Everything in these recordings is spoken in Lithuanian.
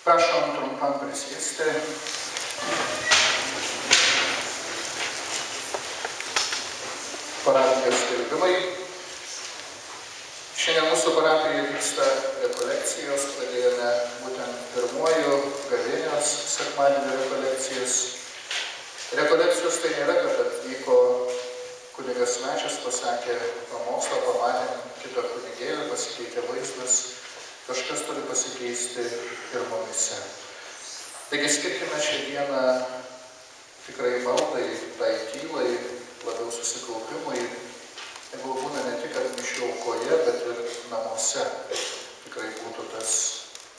Prašom trumpam prisėsti. Parapijos skelbimai. Šiandien mūsų parapijoje vyksta rekolekcijos. Pradėjome būtent pirmuoju gavėnios sekmadienio rekolekcijas. Rekolekcijos tai nėra, kad atvyko kunigas svečias, pasakė pamokslą, pamatė kitą kunigėlį, pasikeitė vaizdas. Kažkas turi pasikeisti ir mumyse. Taigi skirkime šią dieną tikrai maldai, tai tylai, labiau susikaupimui. Jeigu būna ne tik mišių aukoje, bet ir namuose. Tikrai būtų tas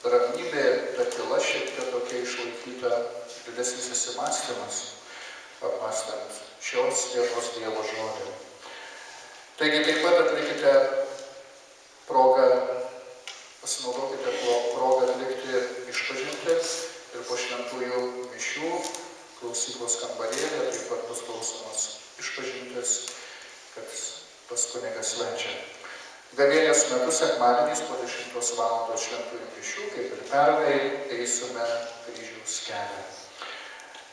ramybė, ta tyla šiek tiek tokia išlaikyta, didesnis įsimąstymas, apmąstant šios dienos Dievo žodį. Taigi taip pat atlikite progą, pasinaudokite progą atlikti išpažintį ir po šventųjų mišių klausyklos kambarėlė taip pat bus klausomos išpažintis, kad pas kunigas švenčia. Gavėnios metu sekmadieniais po 10 valandos šventųjų mišių, kaip ir pernai, eisime kryžiaus kelią.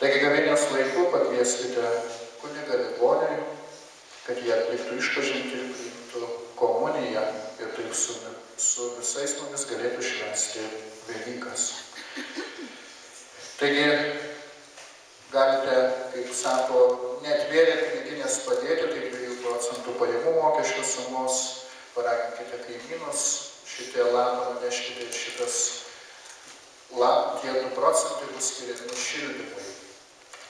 Taigi gavėnios laiku pakvieskite kunigą ligoniui, kad jie atliktų išpažintį ir priimtų komuniją ir taip su visais mumis galėtų švęsti Velykas. Taigi galite, kaip sako, neatvėrę piniginės padėti, tai 2% pajamų mokesčio sumos, paraginkite kaimynus, šitie lapą nuneškite ir šitas lapų, tie 2% bus skiriami šildymui.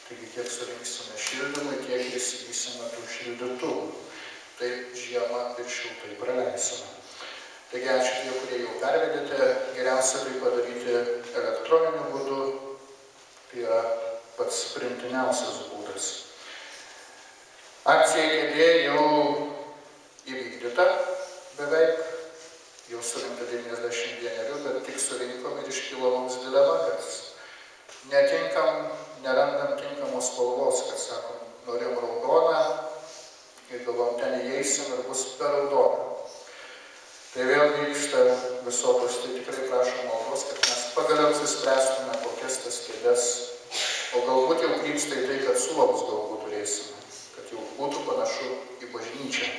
Taigi kiek surinksime šildymui, tiek įsigysime tų šildytuvų. Taip žiemą ir šiltai praleisime. Taigi ačiū tie, kurie jau pervedėte, geriausia tai padaryti elektroniniu būdu, tai yra pats priimtiniausias būdas. Akcija Kėdė jau įvykdyta beveik, jau surinkta 91, bet tik surinkom ir iškilo mums dilema, kad netinkam, nerandam tinkamos spalvos, kad sakom, norim raudoną, ir galvom, ten įeisim ir bus per raudoną. Tai vėl vyksta visokios, tai tikrai prašom maldos, kad mes pagaliau suspręstume, kokias tas kėdes, o galbūt jau krypsta į tai, kad suolus galbūt turėsime, kad jau būtų panašu į bažnyčią.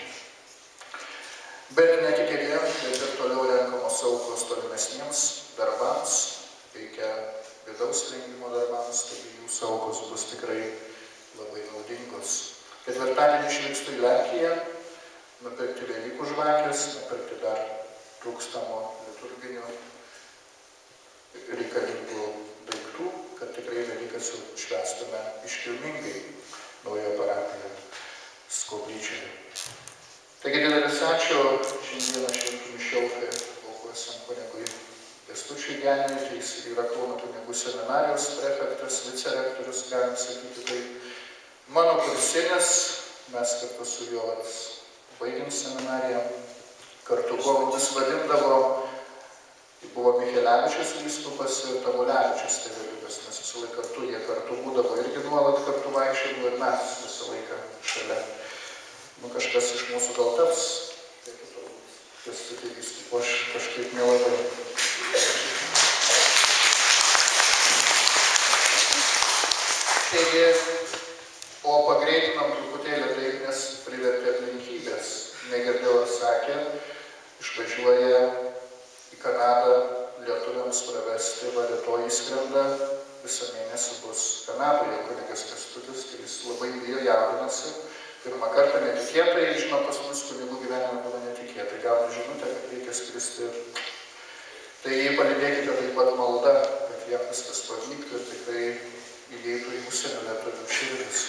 Bet ne tik kėdėms, bet ir toliau renkamos aukos tolimesniems darbams, reikia vidaus rengimo darbams, taigi jūsų aukos bus tikrai labai naudingos. Ketvirtadienį išvykstu į Lenkiją, nupirkti Velykų žvakės, nupirkti dar trūkstamo liturginių reikalingų daiktų, kad tikrai Velykas švęstume iškilmingai naujoje parapijoje Skoblyčioje. Taigi didelis ačiū šiandieną šventų mišių aukai aukuosiam kunigui Kęstučiui Geniui, tai jis yra Kauno kunigų seminarijos prefektas, vicerektorius, galim sakyti, tai mano kursinis, mes kartu su juo baigėm seminariją, kartu vis vadindavo, buvo Michelevičius vyskupas ir Tamulevičius tėveliukas, nes visą laiką kartu, jie kartu būdavo irgi nuolat kartu vaikščiodavo ir mes visą laiką šalia. Nu, kažkas iš mūsų gal taps, tai vyskupo aš kažkaip nelabai. Taigi, o pagreitinam truputėlį tai, nes privertė aplinkybės. Negirdėjau sakė, išvažiuoja į Kanadą lietuviams pravesti, va rytoj įskrenda, visą mėnesį bus Kanadoje kunigas Kęstutis, tai jis labai jaudinasi. Pirmą kartą netikėtai, žinot, pas mus kunigų gyvenime buvo netikėtai, gauna žinutę, kad reikia skristi. Tai jį palydėkite taip pat malda, kad jam viskas pavyktų ir tikrai įeitų į užsienio lietuvių širdis.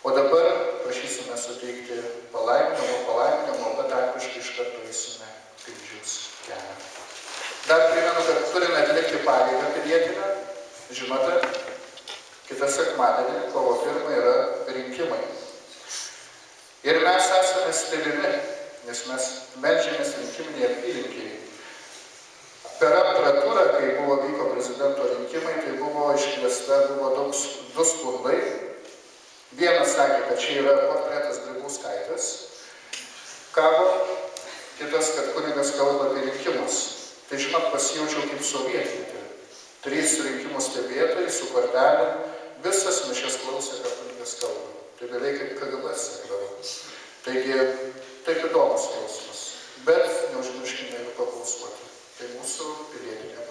O dabar prašysime suteikti palaiminimo, bet taktiškai iš karto eisime kryžiaus kelią. Dar primenu, kad turime atlikti pareigą pilietinę. Žinote, kitą sekmadienį, kovo 1 yra rinkimai. Ir mes esame stebimi, nes mes meldžiamės rinkiminėje apylinkėje. Per antrą turą, kai vyko prezidento rinkimai, tai buvo iškviesta, buvo du skundai. Vienas sakė, kad čia yra portretas Grybauskaitės kabo, kitas, kad kunigas kalba apie rinkimus. Tai žinot, pasijaučiau kaip sovietmetį. 3 rinkimų stebėtojai su kortelėm, visas mišias klausė, ką kunigas kalba. Tai beveik kaip KGB sekdavo. Taigi, taip įdomus klausimas. Bet neužmirškime ir pabalsuoti. Tai mūsų pilietinė